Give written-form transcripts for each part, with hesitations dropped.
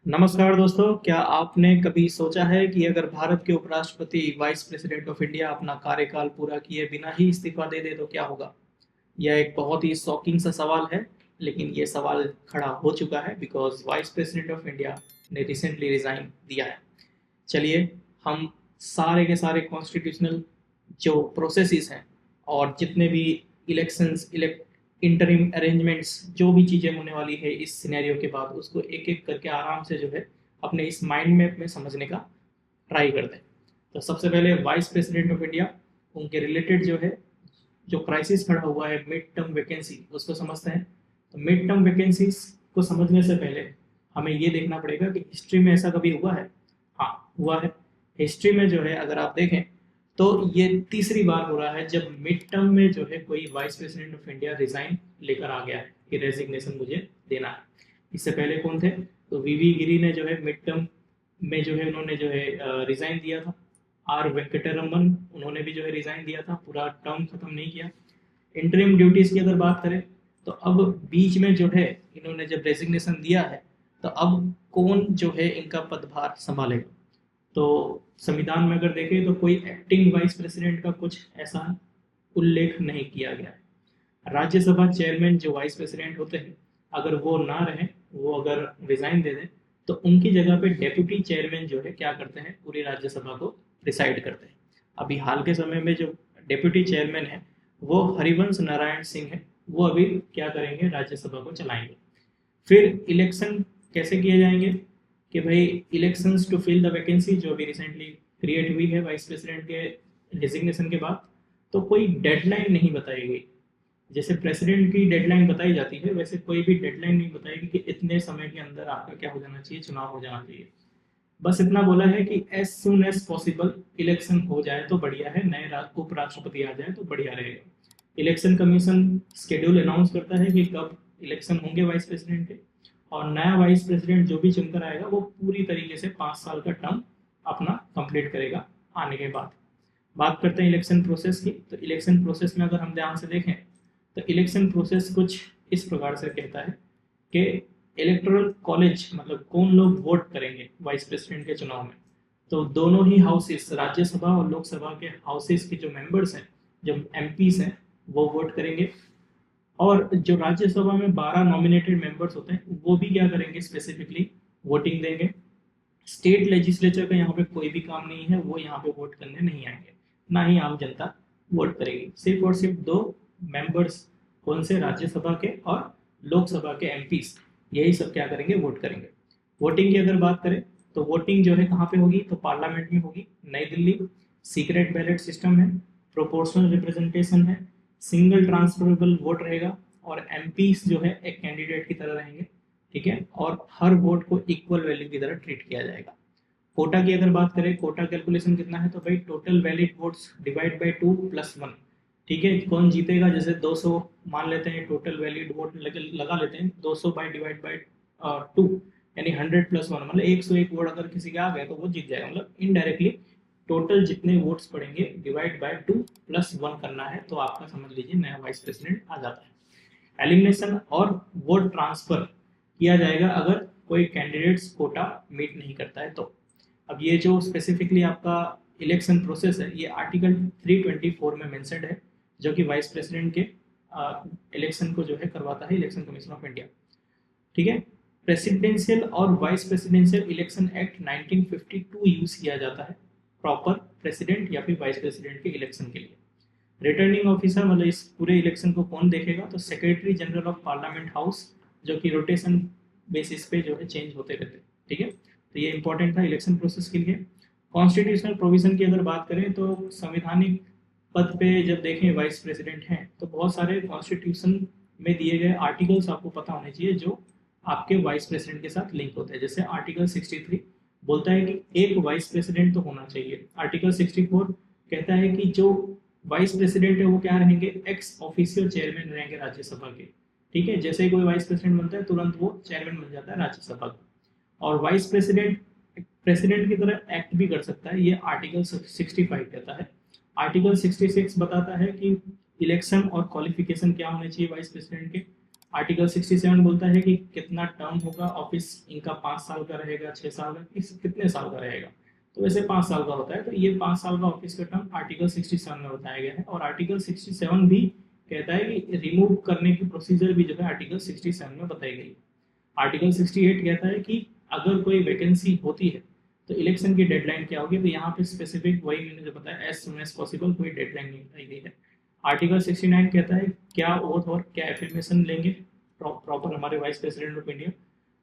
नमस्कार दोस्तों, क्या आपने कभी सोचा है कि अगर भारत के उपराष्ट्रपति वाइस प्रेसिडेंट ऑफ इंडिया अपना कार्यकाल पूरा किए बिना ही इस्तीफा दे दे तो क्या होगा? यह एक बहुत ही शॉकिंग सा सवाल है, लेकिन ये सवाल खड़ा हो चुका है because vice president of India ने रिसेंटली रिजाइन दिया है। चलिए, हम सारे के सारे कॉन्स्टिट्यूशनल जो प्रोसेसेस हैं और जितने भी इलेक्शंस इंटरिम अरेंजमेंट्स जो भी चीज़ें होने वाली है इस सिनेरियो के बाद, उसको एक एक करके आराम से जो है अपने इस माइंड मैप में समझने का ट्राई करते हैं। तो सबसे पहले वाइस प्रेसिडेंट ऑफ इंडिया, उनके रिलेटेड जो है जो क्राइसिस खड़ा हुआ है मिड टर्म वैकेंसी, उसको समझते हैं। तो मिड टर्म वैकेंसीज को समझने से पहले हमें ये देखना पड़ेगा कि हिस्ट्री में ऐसा कभी हुआ है। हाँ, हुआ है। हिस्ट्री में जो है अगर आप देखें तो ये तीसरी बार हो रहा है जब मिड टर्म में जो है कोई vice president of India resign लेकर आ गया है कि रेजिग्नेशन मुझे देना है। इससे पहले कौन थे? तो वीवी गिरी ने जो है मिड टर्म में जो है उन्होंने जो है रिजाइन दिया था। आर वेंकटरमन, उन्होंने भी जो है रिजाइन दिया था, पूरा टर्म खत्म नहीं किया। इंटरिम ड्यूटीज की अगर बात करें तो अब बीच में जो है इन्होंने जब रेजिग्नेशन दिया है तो अब कौन जो है इनका पदभार संभालेगा? तो संविधान में अगर देखें तो कोई एक्टिंग वाइस प्रेसिडेंट का कुछ ऐसा उल्लेख नहीं किया गया है। राज्यसभा चेयरमैन जो वाइस प्रेसिडेंट होते हैं, अगर वो ना रहें, वो अगर रिजाइन दे दें, तो उनकी जगह पे डेप्यूटी चेयरमैन जो है क्या करते हैं, पूरी राज्यसभा को डिसाइड करते हैं। अभी हाल के समय में जो डेप्यूटी चेयरमैन है वो हरिवंश नारायण सिंह है। वो अभी क्या करेंगे, राज्यसभा को चलाएंगे। फिर इलेक्शन कैसे किए जाएंगे कि भाई elections to fill the vacancy जो अभी रिसेंटली क्रिएट हुई है वाइस प्रेसिडेंट के डिजिग्नेशन के बाद, तो कोई डेडलाइन नहीं बताई गई। जैसे प्रेसिडेंट की डेडलाइन बताई जाती है, वैसे कोई भी डेडलाइन नहीं बताएगी कि इतने समय के अंदर आपका क्या हो जाना चाहिए, चुनाव हो जाना चाहिए। बस इतना बोला है कि as soon as possible election हो जाए तो बढ़िया है, नए उपराष्ट्रपति आ जाए तो बढ़िया रहेगा। इलेक्शन कमीशन शेड्यूल अनाउंस करता है कि कब इलेक्शन होंगे वाइस प्रेसिडेंट के, और नया वाइस प्रेसिडेंट जो भी चुनकर आएगा वो पूरी तरीके से 5 साल का टर्म अपना कंप्लीट करेगा आने के बाद। बात करते हैं इलेक्शन प्रोसेस की। तो इलेक्शन प्रोसेस में अगर हम ध्यान से देखें तो इलेक्शन प्रोसेस कुछ इस प्रकार से कहता है कि इलेक्टोरल कॉलेज मतलब कौन लोग वोट करेंगे वाइस प्रेसिडेंट के चुनाव में। तो दोनों ही हाउसेस, राज्यसभा और लोकसभा के हाउसेस के जो मेंबर्स हैं, जो एमपीस हैं, वो वोट करेंगे। और जो राज्यसभा में 12 नॉमिनेटेड मेंबर्स होते हैं वो भी क्या करेंगे, स्पेसिफिकली वोटिंग देंगे। स्टेट लेजिस्लेचर का यहाँ पे कोई भी काम नहीं है, वो यहाँ पे वोट करने नहीं आएंगे, ना ही आम जनता वोट करेगी। सिर्फ और सिर्फ दो मेंबर्स, कौन से, राज्यसभा के और लोकसभा के एमपीस, यही सब क्या करेंगे, वोट करेंगे। वोटिंग की अगर बात करें तो वोटिंग जो है कहाँ पे होगी, तो पार्लियामेंट में होगी, नई दिल्ली। सीक्रेट बैलेट सिस्टम है, प्रोपोर्शनल रिप्रेजेंटेशन है, सिंगल ट्रांसफरेबल वोट रहेगा, और एमपीस जो है एक कैंडिडेट की तरह रहेंगे। ठीक है, और हर वोट को इक्वल वैल्यू की तरह ट्रीट किया जाएगा। कोटा की अगर बात करें, कोटा कैलकुलेशन कितना है, तो भाई total valid votes divide by 2+1। ठीक है, कौन जीतेगा, जैसे 200 मान लेते हैं, टोटल वैलिड वोट लगा लेते हैं, 200 बाई डिवाइड बाय 2, यानी 100+1, मतलब 101 वोट अगर किसी के आ गए तो वो जीत जाएगा। मतलब इनडायरेक्टली टोटल जितने वोट्स पड़ेंगे डिवाइड बाय 2+1 करना है, तो आपका समझ लीजिए नया वाइस प्रेसिडेंट आ जाता है। एलिमिनेशन और वोट ट्रांसफर किया जाएगा अगर कोई कैंडिडेट्स कोटा मीट नहीं करता है तो। अब ये जो स्पेसिफिकली आपका इलेक्शन प्रोसेस है, ये आर्टिकल 324 में मेंशन्ड है, जो कि वाइस प्रेसिडेंट के इलेक्शन को जो है करवाता है इलेक्शन कमीशन ऑफ इंडिया। ठीक है। प्रेसिडेंशियल और vice presidential election act 1952 use किया जाता है प्रॉपर प्रेसिडेंट या फिर वाइस प्रेसिडेंट के इलेक्शन के लिए। रिटर्निंग ऑफिसर मतलब इस पूरे इलेक्शन को कौन देखेगा, तो secretary general of parliament house, जो कि रोटेशन बेसिस पे जो है चेंज होते रहते हैं। ठीक है, तो ये इंपॉर्टेंट था इलेक्शन प्रोसेस के लिए। कॉन्स्टिट्यूशनल प्रोविजन की अगर बात करें तो संवैधानिक पद पे जब देखें वाइस प्रेसिडेंट हैं तो बहुत सारे कॉन्स्टिट्यूशन में दिए गए आर्टिकल्स आपको पता होने चाहिए जो आपके वाइस प्रेसिडेंट के साथ लिंक होते हैं। जैसे आर्टिकल 63 बोलता है कि एक वाइस प्रेसिडेंट तो होना चाहिए। आर्टिकल 64 कहता है कि जो वाइस प्रेसिडेंट है वो क्या रहेंगे, एक्स ऑफिशियल चेयरमैन रहेंगे राज्यसभा के। ठीक है, जैसे ही कोई वाइस प्रेसिडेंट बनता है तुरंत वो चेयरमैन बन जाता है राज्यसभा का। और वाइस प्रेसिडेंट प्रेसिडेंट की तरह एक्ट भी कर सकता है, ये आर्टिकल 65 कहता है। आर्टिकल 66 बताता है कि इलेक्शन और क्वालिफिकेशन क्या होने चाहिए वाइस प्रेसिडेंट के। आर्टिकल 67 बोलता है कि कितना टर्म होगा ऑफिस इनका, 5 साल का रहेगा, 6 साल का, कितने साल का रहेगा। तो वैसे 5 साल का होता है, तो ये 5 साल का ऑफिस का टर्म आर्टिकल 67 में बताया गया है। और आर्टिकल 67 भी कहता है कि रिमूव करने की प्रोसीजर भी जो है आर्टिकल 67 में बताई गई है। आर्टिकल 68 कहता है कि अगर कोई वैकेंसी होती है तो इलेक्शन की डेडलाइन क्या होगी। तो यहाँ पे स्पेसिफिक वही मैंने जो बताया, एज सुन एज पॉसिबल, कोई डेडलाइन नहीं बताई गई है। आर्टिकल 69 कहता है क्या ओथ और क्या एफर्मेशन लेंगे प्रॉपर हमारे vice president of India.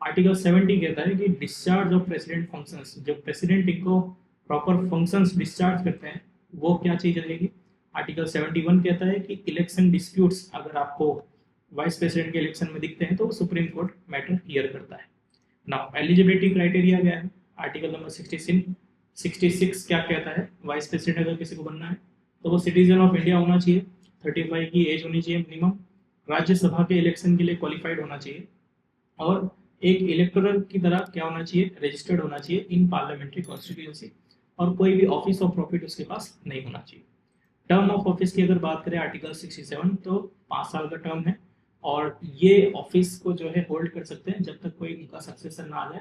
Article 70 कहता है कि डिस्चार्ज ऑफ प्रेसिडेंट फंक्शंस, जब प्रेसिडेंट इनको प्रॉपर फंक्शंस डिस्चार्ज करते हैं वो क्या चीज़ रहेगी। आर्टिकल 71 कहता है कि इलेक्शन डिस्प्यूट्स अगर आपको वाइस प्रेसिडेंट के इलेक्शन में दिखते हैं तो सुप्रीम कोर्ट मैटर हियर करता है। नाउ एलिजिबिलिटी क्राइटेरिया क्या है, आर्टिकल नंबर 66 क्या कहता है, वाइस प्रेसिडेंट अगर किसी को बनना है तो वो सिटीजन ऑफ इंडिया होना चाहिए, 35 की एज होनी चाहिए मिनिमम, राज्यसभा के इलेक्शन के लिए क्वालिफाइड होना चाहिए, और एक इलेक्टोरल की तरह क्या होना चाहिए, रजिस्टर्ड होना चाहिए इन पार्लियामेंट्री कॉन्स्टिट्यूंसी, और कोई भी ऑफिस ऑफ प्रॉफिट उसके पास नहीं होना चाहिए। टर्म ऑफ ऑफिस की अगर बात करें आर्टिकल 67 तो 5 साल का टर्म है, और ये ऑफिस को जो है होल्ड कर सकते हैं जब तक कोई उनका सक्सेसर ना आ जाए।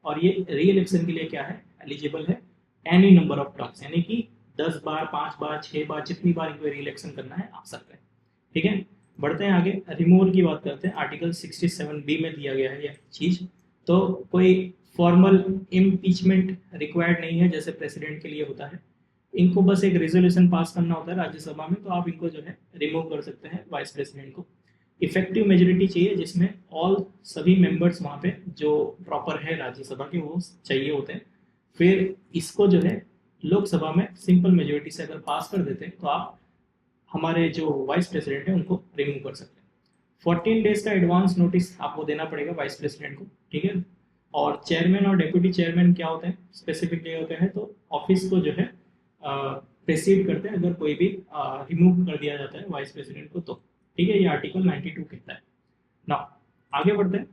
और ये री इलेक्शन के लिए क्या है, एलिजिबल है एनी नंबर ऑफ टर्म्स, यानी कि 10 बार, 5 बार, 6 बार, जितनी बार इनको री इलेक्शन करना है आ सकते हैं। ठीक है, बढ़ते हैं आगे, रिमूवल की बात करते हैं। आर्टिकल 67 बी में दिया गया है यह चीज। तो कोई फॉर्मल इम्पीचमेंट रिक्वायर्ड नहीं है जैसे प्रेसिडेंट के लिए होता है, इनको बस एक रेजोल्यूशन पास करना होता है राज्यसभा में, तो आप इनको जो है रिमूव कर सकते हैं वाइस प्रेसिडेंट को। इफेक्टिव मेजोरिटी चाहिए जिसमें ऑल सभी मेंबर्स वहाँ पे जो प्रॉपर है राज्यसभा के वो चाहिए होते हैं। फिर इसको जो है लोकसभा में सिंपल मेजोरिटी से अगर पास कर देते हैं तो आप हमारे जो वाइस प्रेसिडेंट है उनको रिमूव कर सकते हैं। 14 डेज का एडवांस नोटिस आपको देना पड़ेगा वाइस प्रेसिडेंट को। ठीक है, और चेयरमैन और डेप्यूटी चेयरमैन क्या होते हैं स्पेसिफिक जगह क्या है, तो ऑफिस को जो है प्रेसिड करते हैं अगर कोई भी रिमूव कर दिया जाता है वाइस प्रेसिडेंट को तो। ठीक है, ये आर्टिकल 92 कहता है। नाउ आगे बढ़ते हैं,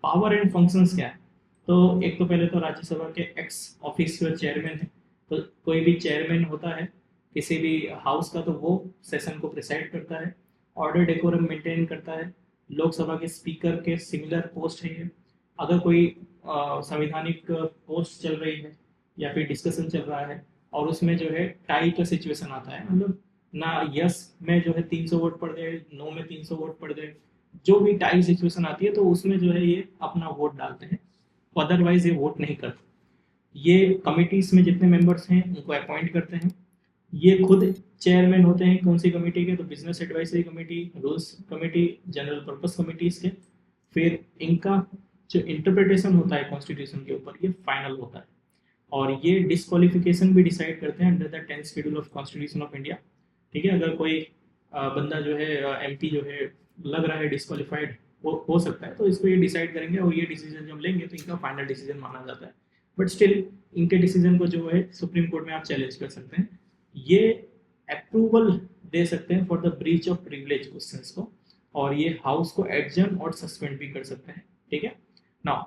पावर एंड फंक्शंस क्या है। तो एक तो पहले तो राज्यसभा के एक्स ऑफिशियल चेयरमैन है, तो कोई भी चेयरमैन होता है किसी भी हाउस का तो वो सेशन को प्रिसाइड करता है, ऑर्डर डेकोरम मेंटेन करता है। लोकसभा के स्पीकर के सिमिलर पोस्ट है ये। अगर कोई संवैधानिक पोस्ट चल रही है या फिर डिस्कशन चल रहा है और उसमें जो है टाई का सिचुएशन आता है, मतलब ना यस में जो है 300 वोट पड़ गए, नो में 300 वोट पड़ गए, जो भी टाई सिचुएशन आती है तो उसमें जो है ये अपना वोट डालते हैं, अदरवाइज ये वोट नहीं करते। ये कमिटीज में जितने मेंबर्स हैं उनको अपॉइंट करते हैं, ये खुद चेयरमैन होते हैं कौन सी कमेटी के, तो business advisory committee, rules committee, general purpose committees के। फिर इनका जो इंटरप्रिटेशन होता है कॉन्स्टिट्यूशन के ऊपर ये फाइनल होता है, और ये डिस्क्वालिफिकेशन भी डिसाइड करते हैं under the 10th schedule of constitution of India. ठीक है, अगर कोई बंदा जो है एमपी जो है लग रहा है डिस्क्वालिफाइड हो सकता है तो इसको ये डिसाइड करेंगे, और ये डिसीजन जब लेंगे तो इनका फाइनल डिसीजन माना जाता है। बट स्टिल इनके डिसीजन को जो है सुप्रीम कोर्ट में आप चैलेंज कर सकते हैं, ये अप्रूवल दे सकते हैं for the breach of privilege questions को, और ये हाउस को एडजर्न और सस्पेंड भी कर सकते हैं। ठीक है, नाउ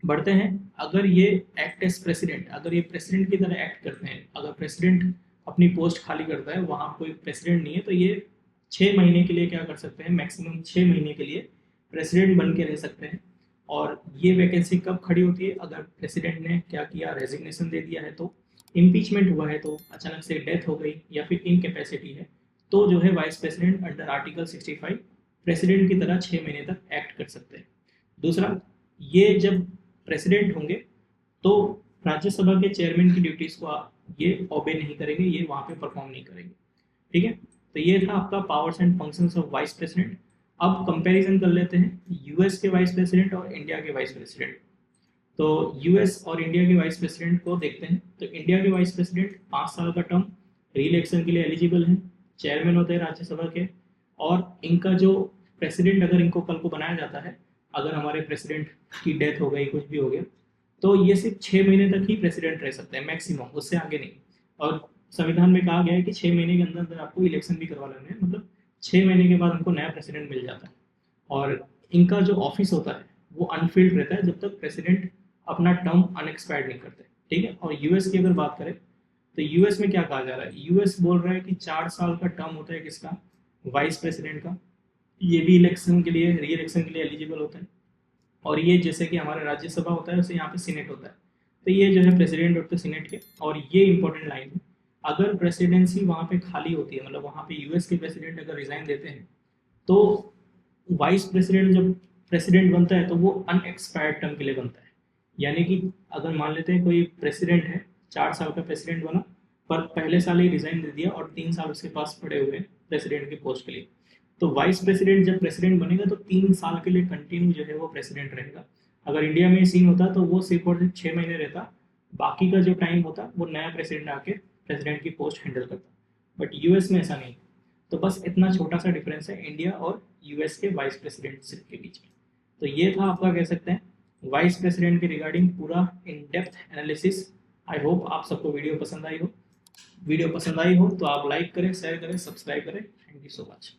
बढ़ते हैं, अगर ये एक्ट एज प्रेसिडेंट, अगर ये प्रेसिडेंट की तरह एक्ट करते हैं, अगर प्रेसिडेंट अपनी पोस्ट खाली करता है, वहाँ कोई प्रेसिडेंट नहीं है, तो ये 6 महीने के लिए क्या कर सकते हैं, मैक्सिमम 6 महीने के लिए प्रेसिडेंट बन के रह सकते हैं। और ये वैकेंसी कब खड़ी होती है, अगर प्रेसिडेंट ने क्या किया, रेजिग्नेशन दे दिया है, तो इम्पीचमेंट हुआ है, तो अचानक से डेथ हो गई या फिर इनकेपेसिटी है, तो जो है vice president under article 65 president की तरह 6 महीने तक एक्ट कर सकते हैं। दूसरा, ये जब प्रेसिडेंट होंगे तो राज्यसभा के चेयरमैन की ड्यूटीज को ये ओबे नहीं करेंगे, ये वहाँ पे परफॉर्म नहीं करेंगे। ठीक है, तो ये था आपका powers and functions of vice president. अब कंपैरिजन कर लेते हैं यूएस के वाइस प्रेसिडेंट और इंडिया के वाइस प्रेसिडेंट। तो यूएस और इंडिया के वाइस प्रेसिडेंट को देखते हैं, तो इंडिया के वाइस प्रेसिडेंट 5 साल का टर्म, री इलेक्शन के लिए एलिजिबल हैं, चेयरमैन होते हैं राज्यसभा के, और इनका जो प्रेसिडेंट अगर इनको कल को बनाया जाता है, अगर हमारे प्रेसिडेंट की डेथ हो गई, कुछ भी हो गया, तो ये सिर्फ 6 महीने तक ही प्रेसिडेंट रह सकते हैं मैक्सिमम, उससे आगे नहीं। और संविधान में कहा गया है कि 6 महीने के अंदर अंदर आपको इलेक्शन भी करवा लेना है, मतलब 6 महीने के बाद हमको नया प्रेसिडेंट मिल जाता है। और इनका जो ऑफिस होता है वो अनफिल्ड रहता है जब तक प्रेसिडेंट अपना टर्म अनएक्सपायर्ड नहीं करते। ठीक है, और यूएस की अगर बात करें तो यूएस में क्या कहा जा रहा है, यूएस बोल रहा है कि 4 साल का टर्म होता है किसका, वाइस प्रेसिडेंट का। ये भी इलेक्शन के लिए, री इलेक्शन के लिए एलिजिबल होते हैं। और ये जैसे कि हमारे राज्यसभा होता है वैसे यहाँ पे सीनेट होता है। तो ये जो है प्रेसिडेंट होते हैं सीनेट के। और ये इंपॉर्टेंट लाइन है, अगर प्रेसिडेंसी वहाँ पे खाली होती है, मतलब वहाँ पे यूएस के प्रेसिडेंट अगर रिजाइन देते हैं, तो वाइस प्रेसिडेंट जब प्रेसिडेंट बनता है तो वो अनएक्सपायर्ड टर्म के लिए बनता है। यानी कि अगर मान लेते हैं कोई प्रेसिडेंट है, 4 साल का प्रेसिडेंट बना, पर पहले साल ही रिजाइन दे दिया और 3 साल उसके पास पड़े हुए हैं प्रेसिडेंट के पोस्ट के लिए, तो वाइस प्रेसिडेंट जब प्रेसिडेंट बनेगा तो 3 साल के लिए कंटिन्यू जो है वो प्रेसिडेंट रहेगा। अगर इंडिया में सीन होता तो वो सिर्फ और सिर्फ 6 महीने रहता, बाकी का जो टाइम होता वो नया प्रेसिडेंट आके प्रेसिडेंट की पोस्ट हैंडल करता। बट यूएस में ऐसा नहीं। तो बस इतना छोटा सा डिफरेंस है इंडिया और यूएस के वाइस प्रेसिडेंटशिप के बीच में। तो ये था आपका, कह सकते हैं, वाइस प्रेसिडेंट के रिगार्डिंग पूरा in depth analysis. I hope आप सबको वीडियो पसंद आई हो। वीडियो पसंद आई हो तो आप लाइक करें, शेयर करें, सब्सक्राइब करें। Thank you so much.